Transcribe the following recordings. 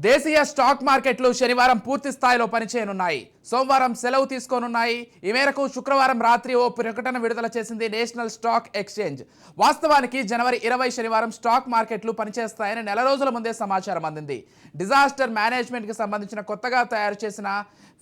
దేశీయ స్టాక్ మార్కెట్లు శనివారం పూర్తి స్థాయిలో పనిచేయనున్నాయి. సోమవారం సెలవు తీసుకోనున్నాయి. ఈ మేరకు శుక్రవారం రాత్రి ఓ ప్రకటన విడుదల చేసింది నేషనల్ స్టాక్ ఎక్స్చేంజ్. వాస్తవానికి జనవరి 20 శనివారం స్టాక్ మార్కెట్లు పనిచేస్తాయని నెల రోజుల ముందే సమాచారం అందింది. డిజాస్టర్ మేనేజ్మెంట్కి సంబంధించిన కొత్తగా తయారు చేసిన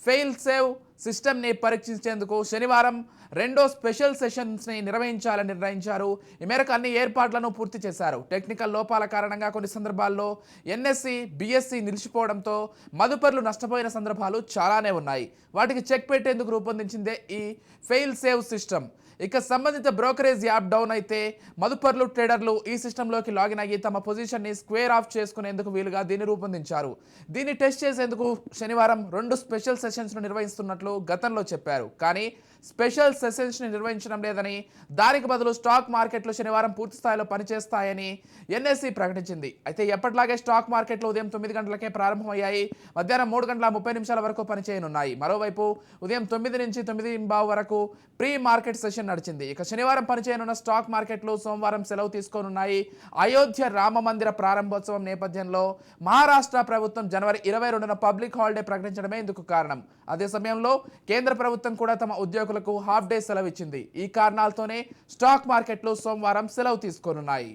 ఫెయిల్ సేవ్ సిస్టమ్ని పరీక్షించేందుకు శనివారం రెండో స్పెషల్ సెషన్స్ని నిర్వహించాలని నిర్ణయించారు. ఈ మేరకు అన్ని ఏర్పాట్లను పూర్తి చేశారు. టెక్నికల్ లోపాల కారణంగా కొన్ని సందర్భాల్లో ఎన్ఎస్సి, బిఎస్సి నిలిచిపోవడంతో మదుపర్లు నష్టపోయిన సందర్భాలు చాలానే ఉన్నాయి. వాటికి చెక్ పెట్టేందుకు రూపొందించిందే ఈ ఫెయిల్ సేవ్ సిస్టమ్. ఇక సంబంధిత బ్రోకరేజ్ యాప్ డౌన్ అయితే మదుపర్లు, ట్రేడర్లు ఈ సిస్టంలోకి లాగిన్ అయ్యి తమ పొజిషన్ని స్క్వేర్ ఆఫ్ చేసుకునేందుకు వీలుగా దీన్ని రూపొందించారు. దీన్ని టెస్ట్ చేసేందుకు శనివారం 2 స్పెషల్ సెషన్స్ను నిర్వహిస్తున్నట్లు గతంలో చెప్పారు. కానీ స్పెషల్ సెషన్స్ని నిర్వహించడం లేదని, దానికి బదులు స్టాక్ మార్కెట్లు శనివారం పూర్తి స్థాయిలో పనిచేస్తాయని ఎన్ఎస్సి ప్రకటించింది. అయితే ఎప్పటిలాగే స్టాక్ మార్కెట్లు ఉదయం 9 గంటలకే ప్రారంభమయ్యాయి. మధ్యాహ్నం 3:30 వరకు పనిచేయనున్నాయి. మరోవైపు ఉదయం 9 నుంచి 9:15 వరకు ప్రీ మార్కెట్ సెషన్ నడిచింది. ఇక శనివారం పనిచేయనున్న స్టాక్ మార్కెట్లు సోమవారం సెలవు తీసుకోనున్నాయి. అయోధ్య రామ మందిర ప్రారంభోత్సవం నేపథ్యంలో మహారాష్ట్ర ప్రభుత్వం జనవరి 22న పబ్లిక్ హాలిడే ప్రకటించడమే ఇందుకు కారణం. అదే సమయంలో కేంద్ర ప్రభుత్వం కూడా తమ ఉద్యోగులకు హాఫ్ డే సెలవు ఇచ్చింది. ఈ కారణాలతోనే స్టాక్ మార్కెట్లు సోమవారం సెలవు తీసుకోనున్నాయి.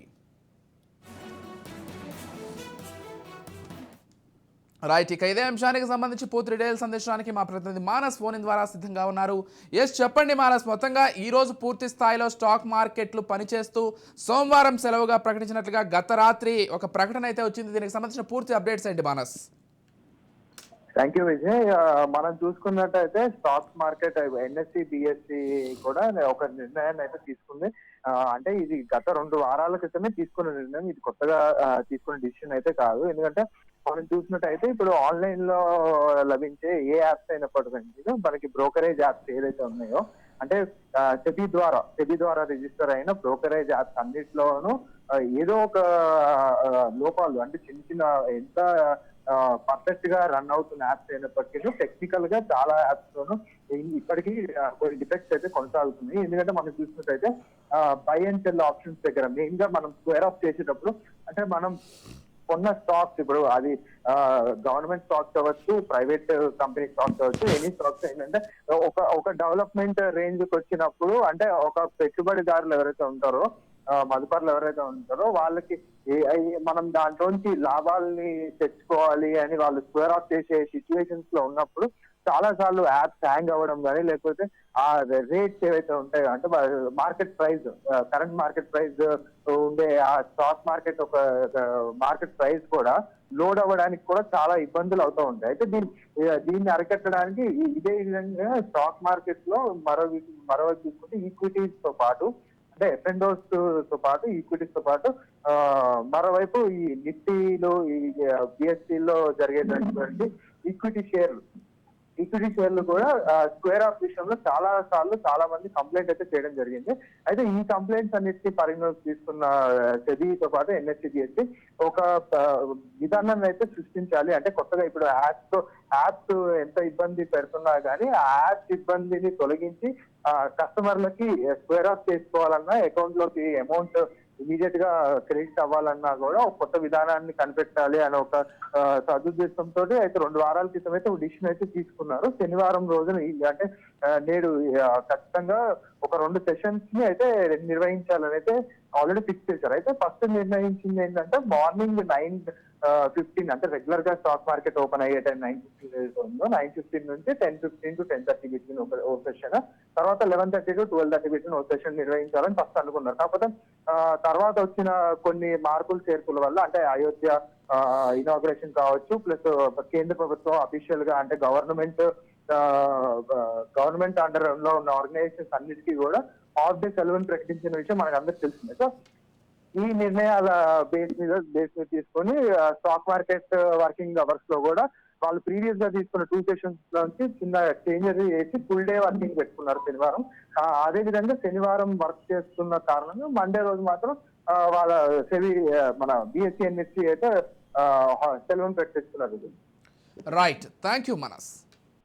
రైట్, ఇక ఇదే అంశానికి సంబంధించి పూర్తి డీటెయిల్స్ అందించడానికి మా ప్రతినిధి మానస్ ఫోన్ ద్వారా సిద్ధంగా ఉన్నారు. చెప్పండి మానస్, మొత్తంగా ఈ రోజు పూర్తి స్థాయిలో స్టాక్ మార్కెట్లు పనిచేస్తూ సోమవారం సెలవుగా ప్రకటించినట్లుగా గత రాత్రి ఒక ప్రకటన అయితే వచ్చింది. దీనికి సంబంధించిన పూర్తి అప్డేట్స్ ఏంటి మానస్? Thank you Vijay. మనం చూసుకున్నట్టయితే స్టాక్ మార్కెట్ ఎన్ఎస్సి, బిఎస్సి కూడా ఒక నిర్ణయాన్ని అయితే తీసుకుంది. అంటే ఇది గత 2 వారాల క్రితమే తీసుకున్న నిర్ణయం, ఇది కొత్తగా తీసుకున్న డిసిషన్ అయితే కాదు. ఎందుకంటే మనం చూసినట్టయితే ఇప్పుడు ఆన్లైన్ లో లభించే ఏ యాప్స్ అయినప్పటికీ మనకి బ్రోకరేజ్ యాప్స్ ఏదైతే ఉన్నాయో, అంటే సెబీ ద్వారా రిజిస్టర్ అయిన బ్రోకరేజ్ యాప్స్ అన్నిటిలోనూ ఏదో ఒక లోపాలు, అంటే చిన్న ఎంత పర్ఫెక్ట్ గా రన్ అవుతున్న యాప్స్ అయినప్పటికీ టెక్నికల్ గా చాలా యాప్స్ లోను ఇప్పటికీ కొన్ని డిఫెక్ట్స్ అయితే కొనసాగుతున్నాయి. ఎందుకంటే మనం చూసినట్టయితే బై అండ్ సెల్ ఆప్షన్స్ దగ్గర మెయిన్ గా మనం స్క్వేర్ ఆఫ్ చేసేటప్పుడు, అంటే మనం కొన్న స్టాక్స్, ఇప్పుడు అది గవర్నమెంట్ స్టాక్స్ అవ్వచ్చు, ప్రైవేట్ కంపెనీ స్టాక్స్ అవ్వచ్చు, ఎనీ స్టాక్స్ ఏంటంటే ఒక డెవలప్మెంట్ రేంజ్ కి వచ్చినప్పుడు, అంటే ఒక పెట్టుబడిదారులు ఎవరైతే ఉంటారో, మదుపర్లు ఎవరైతే ఉంటారో వాళ్ళకి మనం దాంట్లోంచి లాభాలని తెచ్చుకోవాలి అని వాళ్ళు స్క్వేర్ ఆఫ్ చేసే సిచ్యువేషన్స్ లో ఉన్నప్పుడు చాలా సార్లు యాప్స్ హ్యాంగ్ అవ్వడం కానీ, లేకపోతే ఆ రేట్స్ ఏవైతే ఉంటాయో, అంటే market price, current market price ఉండే ఆ స్టాక్ మార్కెట్ ఒక మార్కెట్ ప్రైస్ కూడా లోడ్ అవ్వడానికి కూడా చాలా ఇబ్బందులు అవుతూ ఉంటాయి. అయితే దీన్ని అరికట్టడానికి ఇదే విధంగా స్టాక్ మార్కెట్ లో మరోవైపు తీసుకుంటే ఈక్విటీస్ తో పాటు, అంటే ఎఫ్ఎండోస్ తో పాటు, ఈక్విటీస్ తో పాటు మరోవైపు ఈ నిఫ్టీలో, ఈ బిఎస్సీలో జరిగేటటువంటి ఈక్విటీ షేర్లు కూడా స్క్వేర్ ఆఫ్ విషయంలో చాలా మంది కంప్లైంట్ అయితే చేయడం జరిగింది. అయితే ఈ కంప్లైంట్స్ అన్నిటికీ పరిగణలోకి తీసుకున్న సెబీతో పాటు ఎన్ఎస్సి, బిఎస్సి ఒక విధానాన్ని అయితే సృష్టించాలి. అంటే కొత్తగా ఇప్పుడు యాప్స్ ఎంత ఇబ్బంది పెడుతున్నా కానీ ఆ యాప్స్ ఇబ్బందిని తొలగించి కస్టమర్లకి స్క్వేర్ ఆఫ్ చేసుకోవాలన్నా, అకౌంట్ లోకి అమౌంట్ ఇమీడియట్ గా క్రెడిట్ అవ్వాలన్నా కూడా ఒక కొత్త విధానాన్ని కనిపెట్టాలి అని ఒక సదుద్దేశంతో అయితే 2 వారాల క్రితం అయితే ఒక డిసిషన్ అయితే తీసుకున్నారు. శనివారం రోజున, అంటే నేడు ఖచ్చితంగా ఒక 2 సెషన్స్ ని అయితే నిర్వహించాలని అయితే ఆల్రెడీ ఫిక్స్ చేశారు. అయితే ఫస్ట్ నిర్ణయించింది ఏంటంటే మార్నింగ్ 9:15, అంటే రెగ్యులర్ గా స్టాక్ మార్కెట్ ఓపెన్ అయ్యే టైం 9:15 ఉందో, 9:15 నుంచి 10:15 to 10:30 బిట్వీన్ ఒక సెషన్, తర్వాత 11:30 to 12:30 బిట్వీన్ ఒక సెషన్ నిర్వహించాలని ఫస్ట్ అనుకున్నారు. కాకపోతే తర్వాత వచ్చిన కొన్ని మార్పులు చేర్పుల వల్ల, అంటే అయోధ్య ఇనాగ్రేషన్ కావచ్చు, ప్లస్ కేంద్ర ప్రభుత్వం అఫీషియల్ గా, అంటే గవర్నమెంట్ అండర్ లో ఉన్న ఆర్గనైజేషన్స్ అన్నిటికీ కూడా హాఫ్ డే సెలవును ప్రకటించిన విషయం మనకు అందరికి తెలిసిందే. సో ఈ నిర్ణయాల బేస్ మీద తీసుకొని స్టాక్ మార్కెట్ వర్కింగ్ అవర్స్ లో కూడా వాళ్ళు ప్రీవియస్ గా తీసుకున్న 2 సెషన్స్ లోంచి చిన్న చేంజెస్ చేసి ఫుల్ డే వర్కింగ్ పెట్టుకున్నారు శనివారం. అదే విధంగా శనివారం వర్క్ చేస్తున్న కారణంగా మండే రోజు మాత్రం వాళ్ళ మన బిఎస్సి, ఎన్ఎస్సి అయితే సెలవును ప్రకటిస్తున్నారు. రైట్, థ్యాంక్ యూ మనస్.